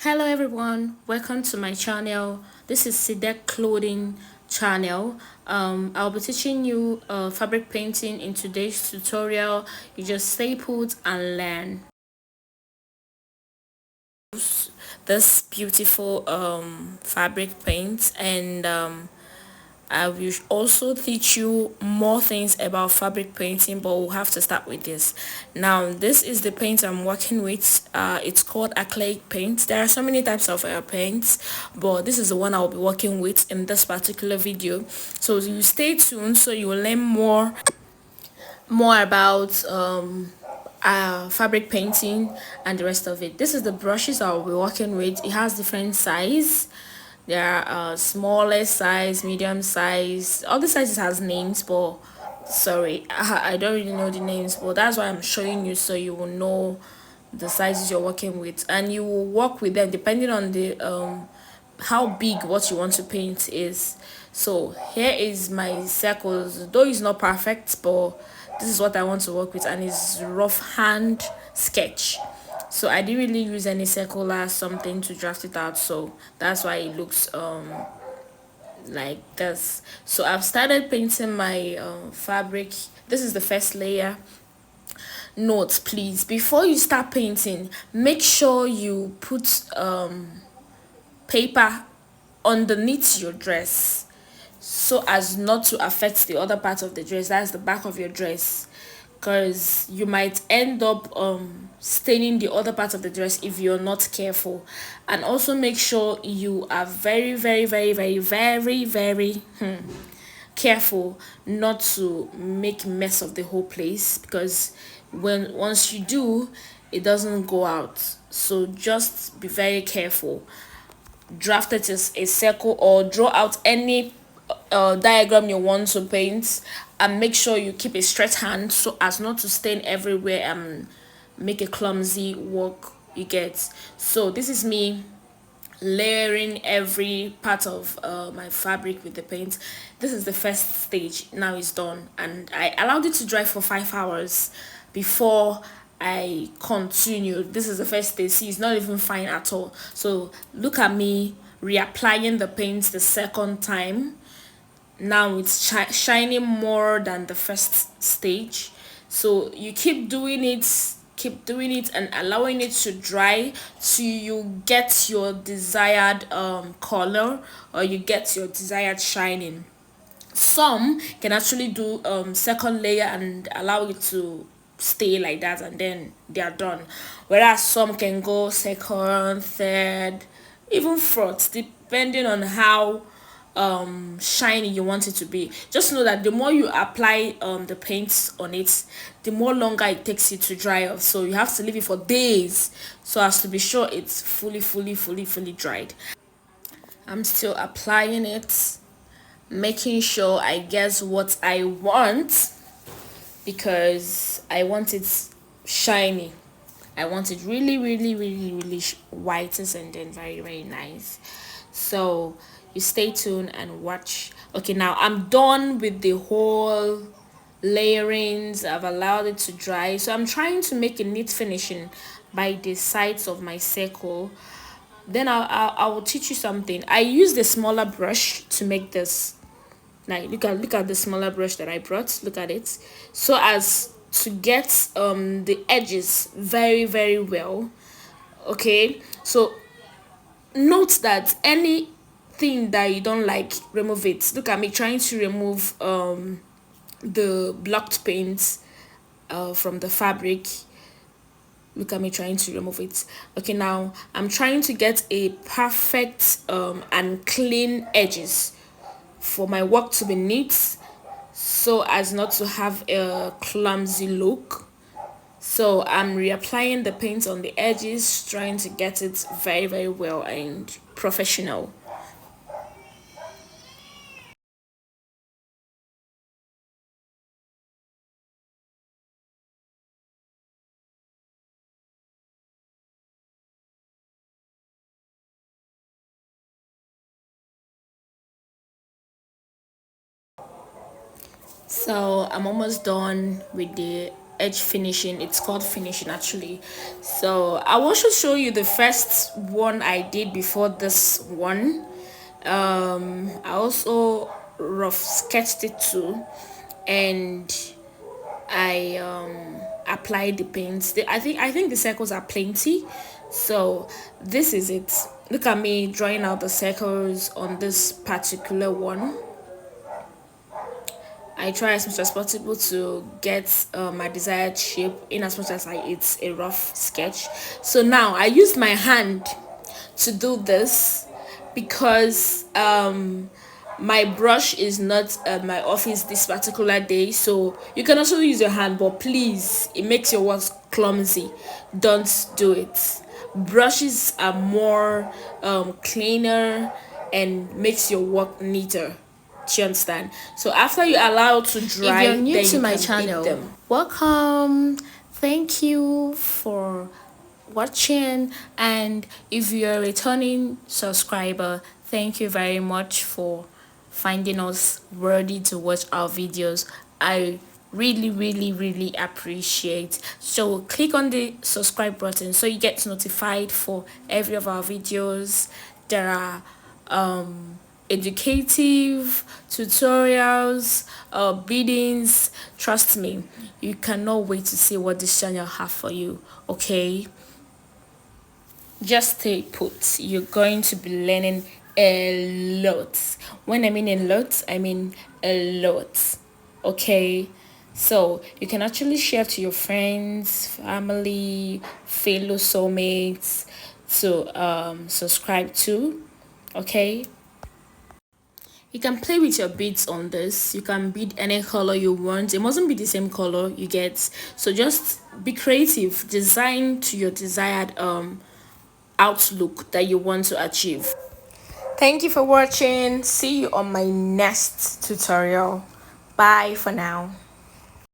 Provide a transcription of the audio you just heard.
Hello everyone, welcome to my channel. This is Sidek Clothing channel. I'll be teaching you fabric painting in today's tutorial. You just stay put and learn. This beautiful fabric paint, and I will also teach you more things about fabric painting, but we'll have to start with this. Now, this is the paint I'm working with. It's called acrylic paint. There are so many types of paints, but this is the one I'll be working with in this particular video. So you stay tuned so you will learn more about fabric painting and the rest of it. This is the brushes I'll be working with. It has different size. There are smaller size, medium size. All the sizes has names, but sorry, I don't really know the names, but that's why I'm showing you so you will know the sizes you're working with, and you will work with them depending on the how big what you want to paint is. So here is my circles, though it's not perfect, but this is what I want to work with, and it's rough hand sketch. So I didn't really use any circular something to draft it out, so that's why it looks like this. So I've started painting my fabric. This is the first layer. Note, please, before you start painting, make sure you put paper underneath your dress so as not to affect the other part of the dress. That's the back of your dress, because you might end up staining the other part of the dress if you're not careful. And also make sure you are very careful not to make mess of the whole place, because when once you do, it doesn't go out. So just be very careful. Draft it as a circle or draw out any diagram you want to paint, and make sure you keep a straight hand so as not to stain everywhere and make a clumsy work, you get. So this is me layering every part of my fabric with the paint. This is the first stage. Now it's done, and I allowed it to dry for 5 hours before I continue. This is the first stage. See, it's not even fine at all. So look at me reapplying the paint the second time. Now it's shining more than the first stage. So you keep doing it and allowing it to dry till you get your desired color, or you get your desired shining. Some can actually do second layer and allow it to stay like that, and then they are done, whereas some can go second, third, even fourth, depending on how shiny you want it to be. Just know that the more you apply the paints on it, the more longer it takes it to dry off, so you have to leave it for days so as to be sure it's fully dried. I'm still applying it, making sure I guess what I want, because I want it shiny. I want it really white and then very nice. So you stay tuned and watch. Okay, now I'm done with the whole layerings. I've allowed it to dry, so I'm trying to make a neat finishing by the sides of my circle. Then I will teach you something. I use the smaller brush to make this. Like look at the smaller brush that I brought. Look at it, so as to get the edges very well. Okay, so note that anything that you don't like, remove it. Look at me trying to remove the blocked paint from the fabric. Look at me trying to remove it. Okay, now I'm trying to get a perfect and clean edges for my work to be neat, so as not to have a clumsy look. So I'm reapplying the paint on the edges, trying to get it very well and professional. So I'm almost done with the edge finishing. It's called finishing actually. So I want to show you the first one I did before this one. I also rough sketched it too, and I applied the paints. I think the circles are plenty, so this is it. Look at me drawing out the circles on this particular one. I try as much as possible to get my desired shape in as much as it's a rough sketch. So now I use my hand to do this because my brush is not at my office this particular day, so you can also use your hand, but please, it makes your work clumsy. Don't do it. Brushes are more cleaner and makes your work neater. Do you understand? So after you allow to dry, if you're new to my channel, welcome. Thank you for watching, and if you're a returning subscriber, thank you very much for finding us worthy to watch our videos. I really appreciate. So click on the subscribe button so you get notified for every of our videos. There are educative tutorials, biddings. Trust me, you cannot wait to see what this channel have for you. Okay, just stay put. You're going to be learning a lot. When I mean a lot, I mean a lot. Okay, so you can actually share to your friends, family, fellow soulmates to subscribe to. Okay, you can play with your beads on this. You can bead any color you want. It mustn't be the same color you get. So just be creative, design to your desired outlook that you want to achieve. Thank you for watching. See you on my next tutorial. Bye for now.